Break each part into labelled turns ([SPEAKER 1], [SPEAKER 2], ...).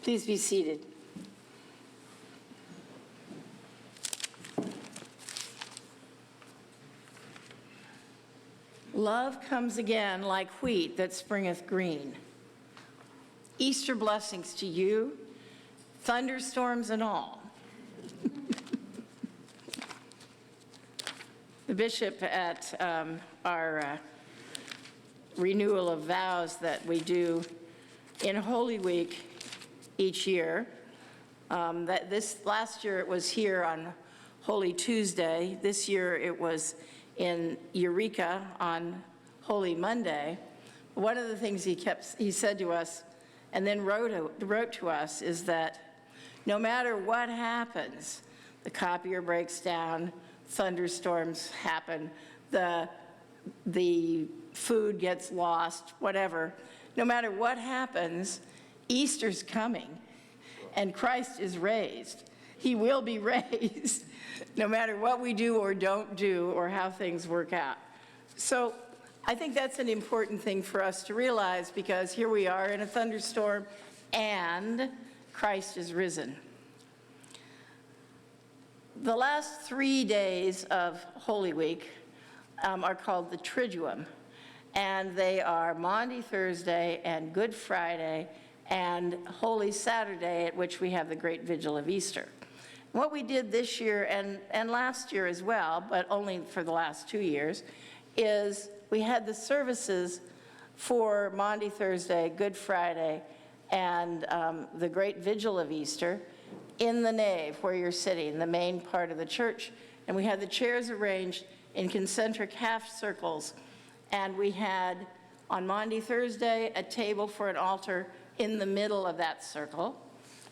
[SPEAKER 1] Please be seated. Love comes again like wheat that springeth green. Easter blessings to you, thunderstorms and all. The bishop at our renewal of vows that we do in Holy Week each year, that this last year it was here on Holy Tuesday. This year it was in Eureka on Holy Monday. One of the things he said to us and then wrote to us is that no matter what happens, the copier breaks down, thunderstorms happen, the food gets lost, whatever, no matter what happens, Easter's coming and Christ is raised. He will be raised no matter what we do or don't do or how things work out. So I think that's an important thing for us to realize, because here we are in a thunderstorm and Christ is risen. The last 3 days of Holy Week are called the Triduum, and they are Maundy Thursday and Good Friday and Holy Saturday, at which we have the great vigil of Easter. What we did this year and last year as well, but only for the last 2 years, is we had the services for Maundy Thursday, Good Friday, and the great vigil of Easter in the nave where you're sitting, the main part of the church. And we had the chairs arranged in concentric half circles. And we had, on Maundy Thursday, a table for an altar in the middle of that circle.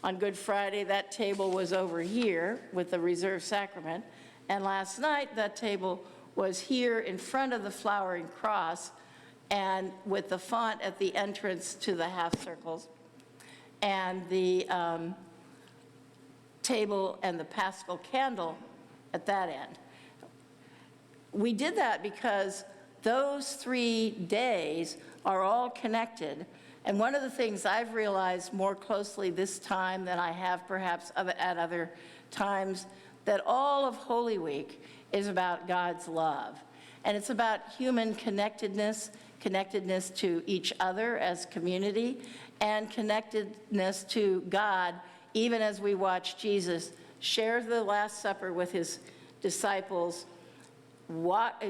[SPEAKER 1] On Good Friday, that table was over here with the reserved sacrament. And last night, that table was here in front of the flowering cross and with the font at the entrance to the half circles. And the table and the paschal candle at that end. We did that because those 3 days are all connected. And one of the things I've realized more closely this time than I have perhaps at other times, that all of Holy Week is about God's love. And it's about human connectedness to each other as community, and connectedness to God, even as we watch Jesus share the Last Supper with his disciples,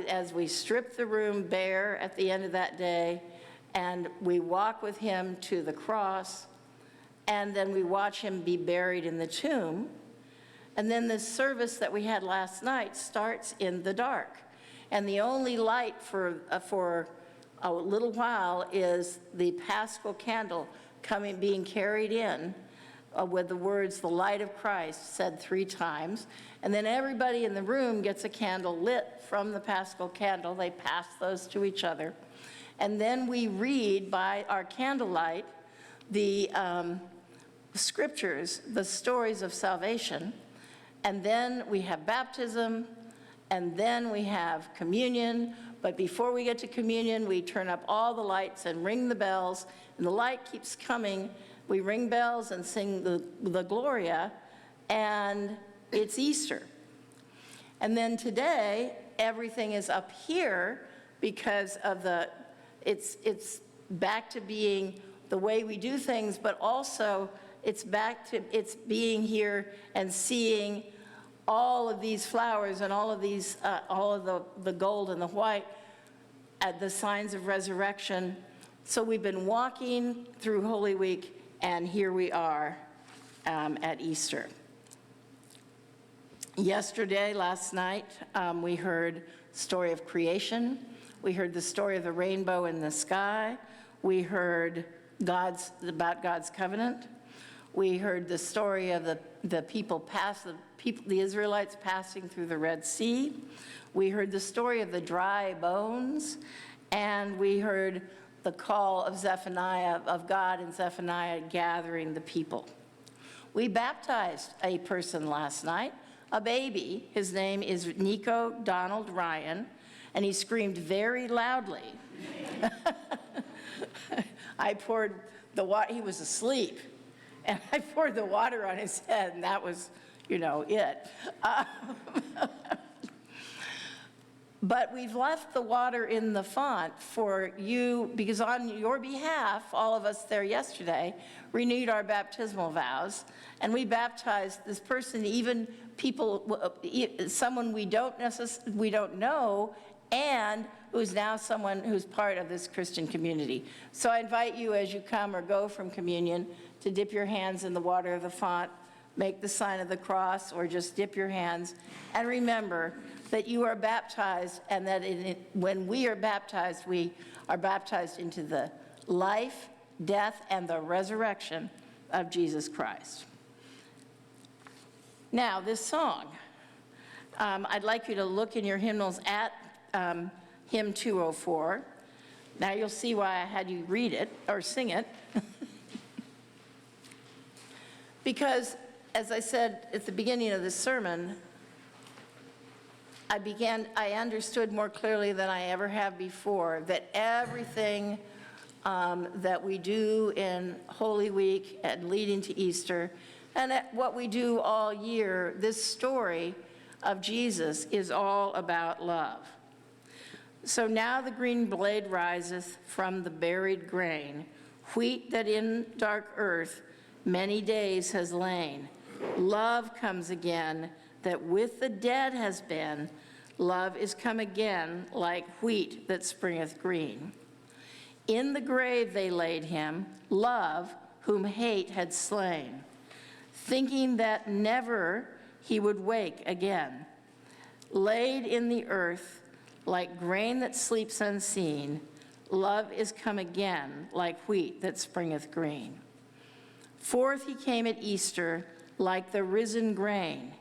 [SPEAKER 1] as we strip the room bare at the end of that day, and we walk with him to the cross, and then we watch him be buried in the tomb. And then the service that we had last night starts in the dark. And the only light for a little while is the paschal candle being carried in with the words, "The light of Christ," said 3 times. And then everybody in the room gets a candle lit from the paschal candle. They pass those to each other. And then we read by our candlelight the scriptures, the stories of salvation. And then we have baptism, and then we have communion. But before we get to communion, we turn up all the lights and ring the bells, and the light keeps coming. We ring bells and sing the Gloria, and it's Easter. And then today, everything is up here because of it's back to being the way we do things, but also it's being here and seeing all of these flowers and all of the gold and the white at the signs of resurrection. So we've been walking through Holy Week, and here we are at Easter. Last night, we heard the story of creation. We heard the story of the rainbow in the sky. We heard about God's covenant. We heard the story of the Israelites passing through the Red Sea. We heard the story of the dry bones, and we heard the call of God and Zephaniah gathering the people. We baptized a person last night, a baby. His name is Nico Donald Ryan, and he screamed very loudly. I poured the water. He was asleep, and I poured the water on his head, and that was, it. But we've left the water in the font for you, because on your behalf, all of us there yesterday renewed our baptismal vows, and we baptized this person, even people, someone we don't know, and who's now someone who's part of this Christian community. So I invite you, as you come or go from communion, to dip your hands in the water of the font, make the sign of the cross, or just dip your hands, and remember that you are baptized, and that when we are baptized into the life, death, and the resurrection of Jesus Christ. Now, this song, I'd like you to look in your hymnals at hymn 204. Now you'll see why I had you read it or sing it. Because, as I said at the beginning of this sermon, I understood more clearly than I ever have before that everything that we do in Holy Week and leading to Easter, and what we do all year, this story of Jesus is all about love. So now the green blade riseth from the buried grain, wheat that in dark earth many days has lain. Love comes again that with the dead has been. Love is come again like wheat that springeth green. In the grave they laid him, love whom hate had slain, thinking that never he would wake again. Laid in the earth like grain that sleeps unseen, love is come again like wheat that springeth green. Forth he came at Easter like the risen grain,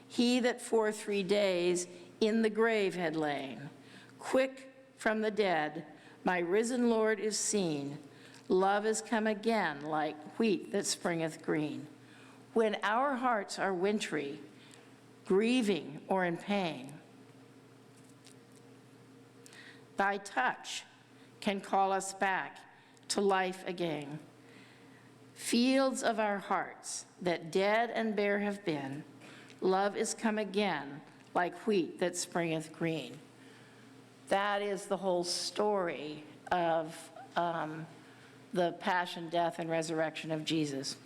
[SPEAKER 1] he that for 3 days in the grave had lain. Quick from the dead, my risen Lord is seen. Love is come again like wheat that springeth green. When our hearts are wintry, grieving or in pain, thy touch can call us back to life again. Fields of our hearts that dead and bare have been, love is come again like wheat that springeth green. That is the whole story of the passion, death, and resurrection of Jesus.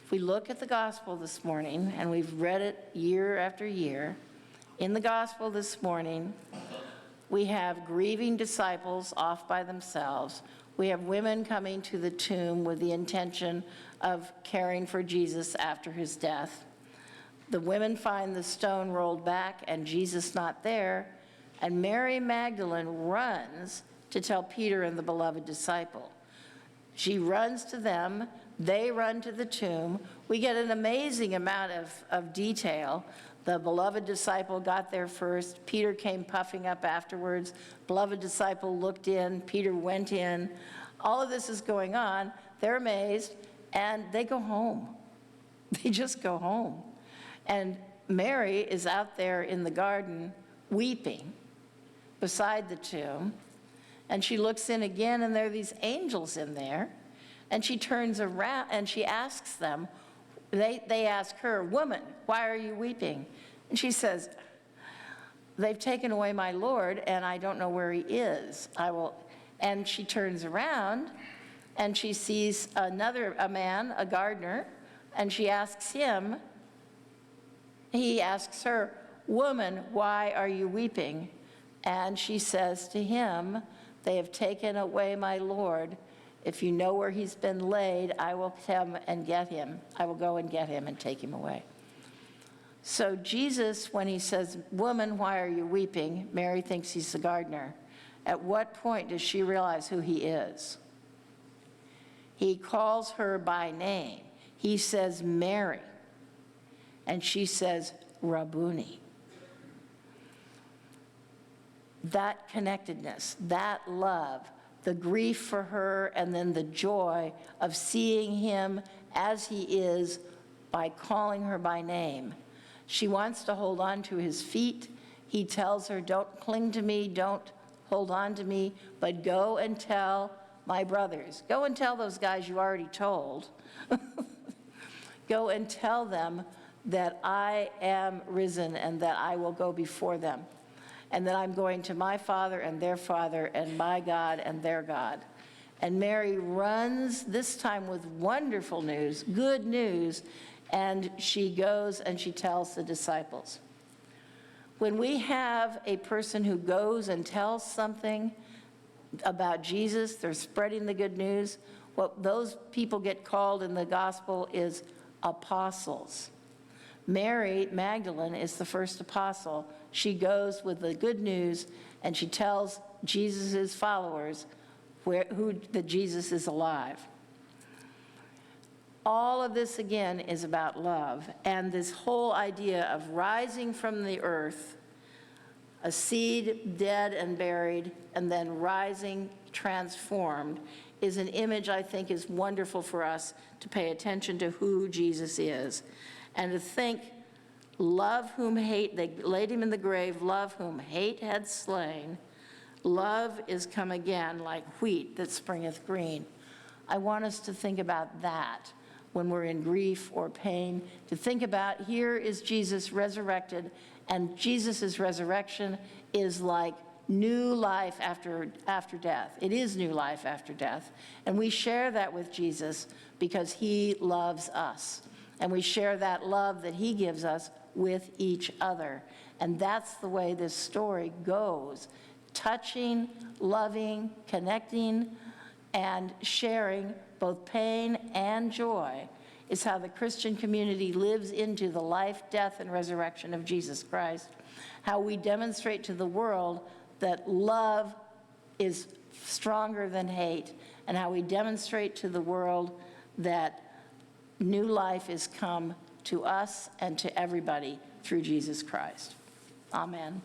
[SPEAKER 1] If we look at the gospel this morning, and we've read it year after year, in the gospel this morning, we have grieving disciples off by themselves. We have women coming to the tomb with the intention of caring for Jesus after his death. The women find the stone rolled back and Jesus not there, and Mary Magdalene runs to tell Peter and the beloved disciple. She runs to them, they run to the tomb. We get an amazing amount of detail. The beloved disciple got there first. Peter came puffing up afterwards. Beloved disciple looked in. Peter went in. All of this is going on. They're amazed, and they go home. They just go home. And Mary is out there in the garden weeping beside the tomb. And she looks in again, and there are these angels in there. And she turns around, and she asks them, they ask her, "Woman, why are you weeping?" And she says, "They've taken away my Lord, and I don't know where he is. And she turns around, and she sees a man, a gardener, and she asks him, he asks her, "Woman, why are you weeping?" And she says to him, "They have taken away my Lord. If you know where he's been laid, I will come and get him. I will go and get him and take him away." So Jesus, when he says, "Woman, why are you weeping?" Mary thinks he's the gardener. At what point does she realize who he is? He calls her by name. He says, "Mary." And she says, "Rabboni." That connectedness, that love, the grief for her, and then the joy of seeing him as he is by calling her by name. She wants to hold on to his feet. He tells her, "Don't cling to me, don't hold on to me, but go and tell my brothers." Go and tell those guys you already told. Go and tell them that I am risen and that I will go before them, and that I'm going to my Father and their Father and my God and their God. And Mary runs, this time with wonderful news, good news, and she goes and she tells the disciples. When we have a person who goes and tells something about Jesus, they're spreading the good news, what those people get called in the gospel is apostles. Mary Magdalene is the first apostle. She goes with the good news and she tells Jesus' followers that Jesus is alive. All of this, again, is about love. And this whole idea of rising from the earth, a seed dead and buried, and then rising transformed, is an image I think is wonderful for us to pay attention to who Jesus is. And to think, love whom hate, they laid him in the grave, love whom hate had slain, love is come again like wheat that springeth green. I want us to think about that when we're in grief or pain, to think about here is Jesus resurrected, and Jesus' resurrection is like new life after death. It is new life after death. And we share that with Jesus because he loves us. And we share that love that he gives us with each other. And that's the way this story goes. Touching, loving, connecting, and sharing both pain and joy is how the Christian community lives into the life, death, and resurrection of Jesus Christ. How we demonstrate to the world that love is stronger than hate, and how we demonstrate to the world that new life is come to us and to everybody through Jesus Christ. Amen.